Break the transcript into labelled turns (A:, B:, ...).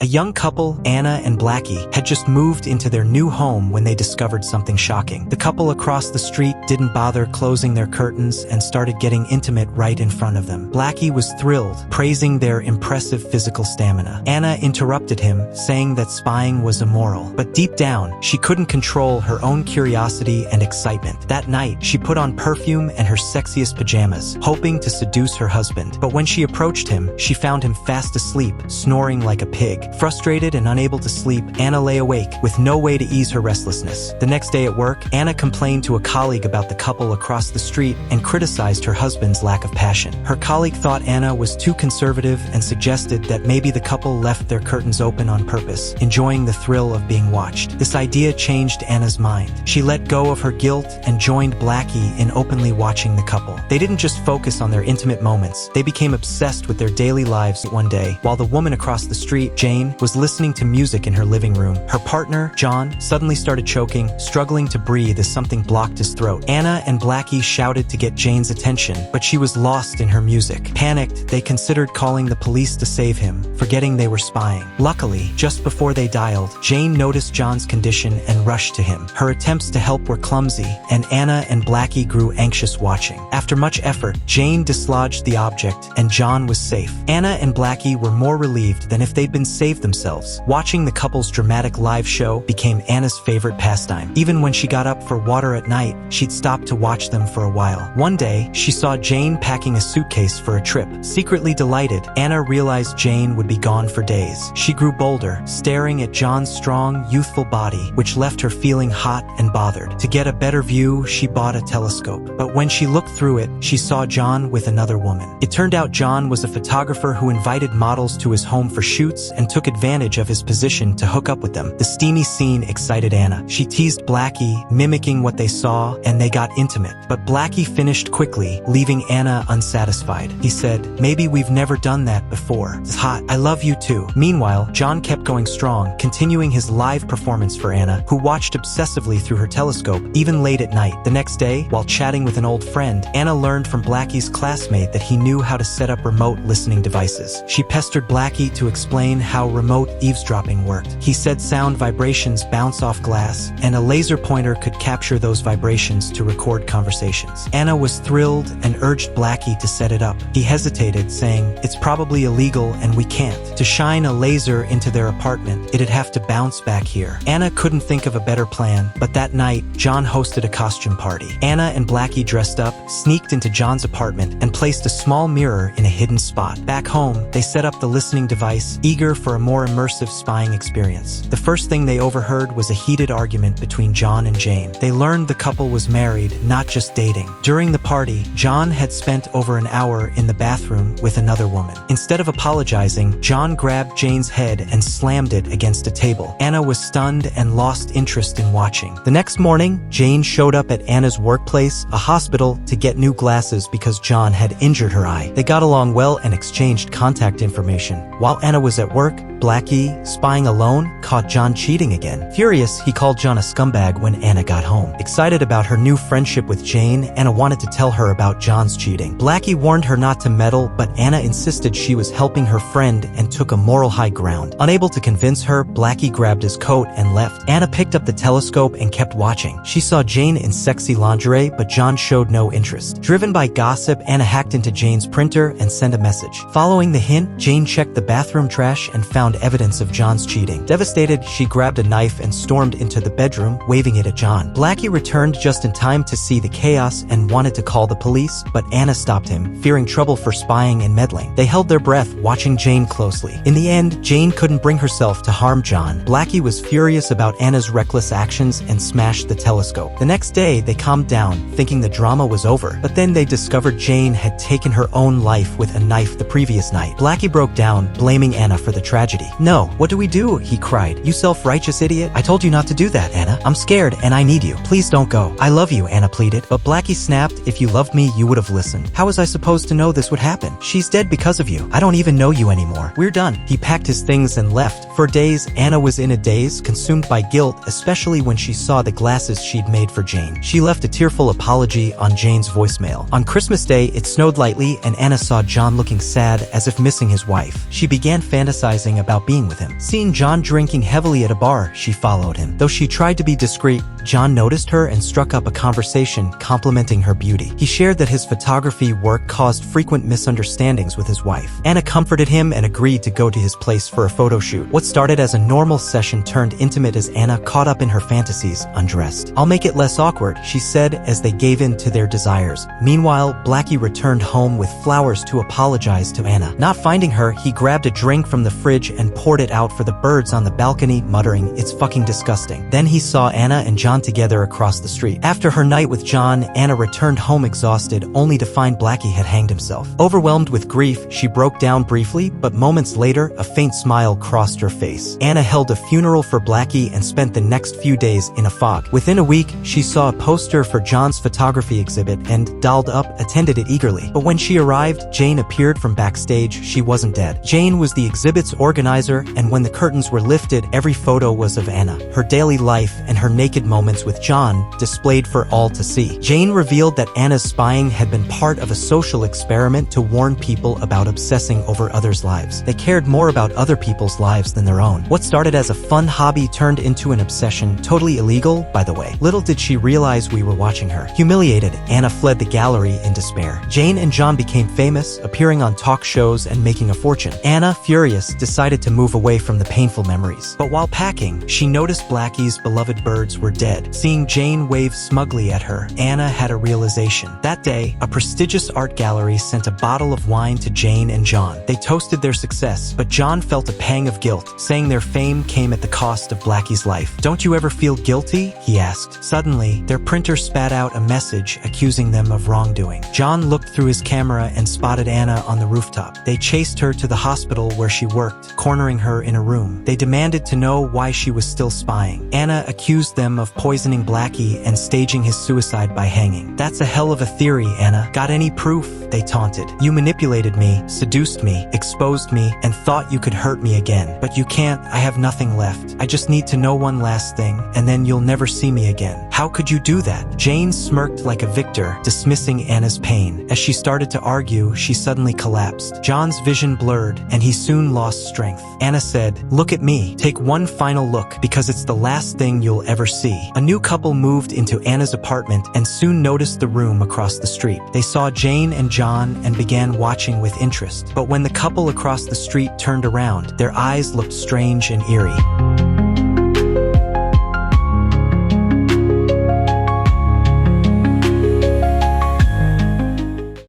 A: A young couple, Anna and Blackie, had just moved into their new home when they discovered something shocking. The couple across the street didn't bother closing their curtains and started getting intimate right in front of them. Blackie was thrilled, praising their impressive physical stamina. Anna interrupted him, saying that spying was immoral. But deep down, she couldn't control her own curiosity and excitement. That night, she put on perfume and her sexiest pajamas, hoping to seduce her husband. But when she approached him, she found him fast asleep, snoring like a pig. Frustrated and unable to sleep, Anna lay awake, with no way to ease her restlessness. The next day at work, Anna complained to a colleague about the couple across the street and criticized her husband's lack of passion. Her colleague thought Anna was too conservative and suggested that maybe the couple left their curtains open on purpose, enjoying the thrill of being watched. This idea changed Anna's mind. She let go of her guilt and joined Blackie in openly watching the couple. They didn't just focus on their intimate moments, they became obsessed with their daily lives. One day, while the woman across the street, Jane, was listening to music in her living room, her partner, John, suddenly started choking, struggling to breathe as something blocked his throat. Anna and Blackie shouted to get Jane's attention, but she was lost in her music. Panicked, they considered calling the police to save him, forgetting they were spying. Luckily, just before they dialed, Jane noticed John's condition and rushed to him. Her attempts to help were clumsy, and Anna and Blackie grew anxious watching. After much effort, Jane dislodged the object, and John was safe. Anna and Blackie were more relieved than if they'd been saved themselves. Watching the couple's dramatic live show became Anna's favorite pastime. Even when she got up for water at night, she'd stop to watch them for a while. One day, she saw Jane packing a suitcase for a trip. Secretly delighted, Anna realized Jane would be gone for days. She grew bolder, staring at John's strong, youthful body, which left her feeling hot and bothered. To get a better view, she bought a telescope. But when she looked through it, she saw John with another woman. It turned out John was a photographer who invited models to his home for shoots and took advantage of his position to hook up with them. The steamy scene excited Anna. She teased Blackie, mimicking what they saw, and they got intimate. But Blackie finished quickly, leaving Anna unsatisfied. He said, "Maybe we've never done that before. It's hot. I love you too." Meanwhile, John kept going strong, continuing his live performance for Anna, who watched obsessively through her telescope, even late at night. The next day, while chatting with an old friend, Anna learned from Blackie's classmate that he knew how to set up remote listening devices. She pestered Blackie to explain how remote eavesdropping worked. He said sound vibrations bounce off glass, and a laser pointer could capture those vibrations to record conversations. Anna was thrilled and urged Blackie to set it up. He hesitated, saying, "It's probably illegal and we can't. To shine a laser into their apartment, it'd have to bounce back here." Anna couldn't think of a better plan, but that night, John hosted a costume party. Anna and Blackie dressed up, sneaked into John's apartment, and placed a small mirror in a hidden spot. Back home, they set up the listening device, eager for a more immersive spying experience. The first thing they overheard was a heated argument between John and Jane. They learned the couple was married, not just dating. During the party, John had spent over an hour in the bathroom with another woman. Instead of apologizing, John grabbed Jane's head and slammed it against a table. Anna was stunned and lost interest in watching. The next morning, Jane showed up at Anna's workplace, a hospital, to get new glasses because John had injured her eye. They got along well and exchanged contact information. While Anna was at work, Blackie, spying alone, caught John cheating again. Furious, he called John a scumbag when Anna got home. Excited about her new friendship with Jane, Anna wanted to tell her about John's cheating. Blackie warned her not to meddle, but Anna insisted she was helping her friend and took a moral high ground. Unable to convince her, Blackie grabbed his coat and left. Anna picked up the telescope and kept watching. She saw Jane in sexy lingerie, but John showed no interest. Driven by gossip, Anna hacked into Jane's printer and sent a message. Following the hint, Jane checked the bathroom trash and found evidence of John's cheating. Devastated, she grabbed a knife and stormed into the bedroom, waving it at John. Blackie returned just in time to see the chaos and wanted to call the police, but Anna stopped him, fearing trouble for spying and meddling. They held their breath, watching Jane closely. In the end, Jane couldn't bring herself to harm John. Blackie was furious about Anna's reckless actions and smashed the telescope. The next day, they calmed down, thinking the drama was over, but then they discovered Jane had taken her own life with a knife the previous night. Blackie broke down, blaming Anna for the tragedy. "No, what do we do?" he cried. "You self-righteous idiot. I told you not to do that, Anna. I'm scared and I need you. Please don't go." "I love you," Anna pleaded. But Blackie snapped, "If you loved me, you would have listened. How was I supposed to know this would happen? She's dead because of you. I don't even know you anymore. We're done." He packed his things and left. For days, Anna was in a daze, consumed by guilt, especially when she saw the glasses she'd made for Jane. She left a tearful apology on Jane's voicemail. On Christmas Day, it snowed lightly and Anna saw John looking sad, as if missing his wife. She began fantasizing fantasizing about being with him. Seeing John drinking heavily at a bar, she followed him. Though she tried to be discreet, John noticed her and struck up a conversation complimenting her beauty. He shared that his photography work caused frequent misunderstandings with his wife. Anna comforted him and agreed to go to his place for a photo shoot. What started as a normal session turned intimate as Anna, caught up in her fantasies, undressed. "I'll make it less awkward," she said as they gave in to their desires. Meanwhile, Blackie returned home with flowers to apologize to Anna. Not finding her, he grabbed a drink from the fridge and poured it out for the birds on the balcony, muttering, "It's fucking disgusting." Then he saw Anna and John together across the street. After her night with John, Anna returned home exhausted, only to find Blackie had hanged himself. Overwhelmed with grief, she broke down briefly, but moments later, a faint smile crossed her face. Anna held a funeral for Blackie and spent the next few days in a fog. Within a week, she saw a poster for John's photography exhibit and, dolled up, attended it eagerly. But when she arrived, Jane appeared from backstage. She wasn't dead. Jane was the exhibit's organizer, and when the curtains were lifted, every photo was of Anna, her daily life, and her naked moments with John, displayed for all to see. Jane revealed that Anna's spying had been part of a social experiment to warn people about obsessing over others' lives. They cared more about other people's lives than their own. What started as a fun hobby turned into an obsession, totally illegal, by the way. Little did she realize we were watching her. Humiliated, Anna fled the gallery in despair. Jane and John became famous, appearing on talk shows and making a fortune. Anna, furious, decided to move away from the painful memories. But while packing, she noticed Blackie's beloved birds were dead. Seeing Jane wave smugly at her, Anna had a realization. That day, a prestigious art gallery sent a bottle of wine to Jane and John. They toasted their success, but John felt a pang of guilt, saying their fame came at the cost of Blackie's life. "Don't you ever feel guilty?" he asked. Suddenly, their printer spat out a message accusing them of wrongdoing. John looked through his camera and spotted Anna on the rooftop. They chased her to the hospital where she worked, cornering her in a room. They demanded to know why she was still spying. Anna accused them of poisoning Blackie and staging his suicide by hanging. "That's a hell of a theory, Anna. Got any proof?" they taunted. "You manipulated me, seduced me, exposed me, and thought you could hurt me again. But you can't. I have nothing left. I just need to know one last thing, and then you'll never see me again." "How could you do that?" Jane smirked like a victor, dismissing Anna's pain. As she started to argue, she suddenly collapsed. John's vision blurred, and he soon lost strength. Anna said, "Look at me. Take one final look, because it's the last thing you'll ever see." A new couple moved into Anna's apartment and soon noticed the room across the street. They saw Jane and John and began watching with interest. But when the couple across the street turned around, their eyes looked strange and eerie.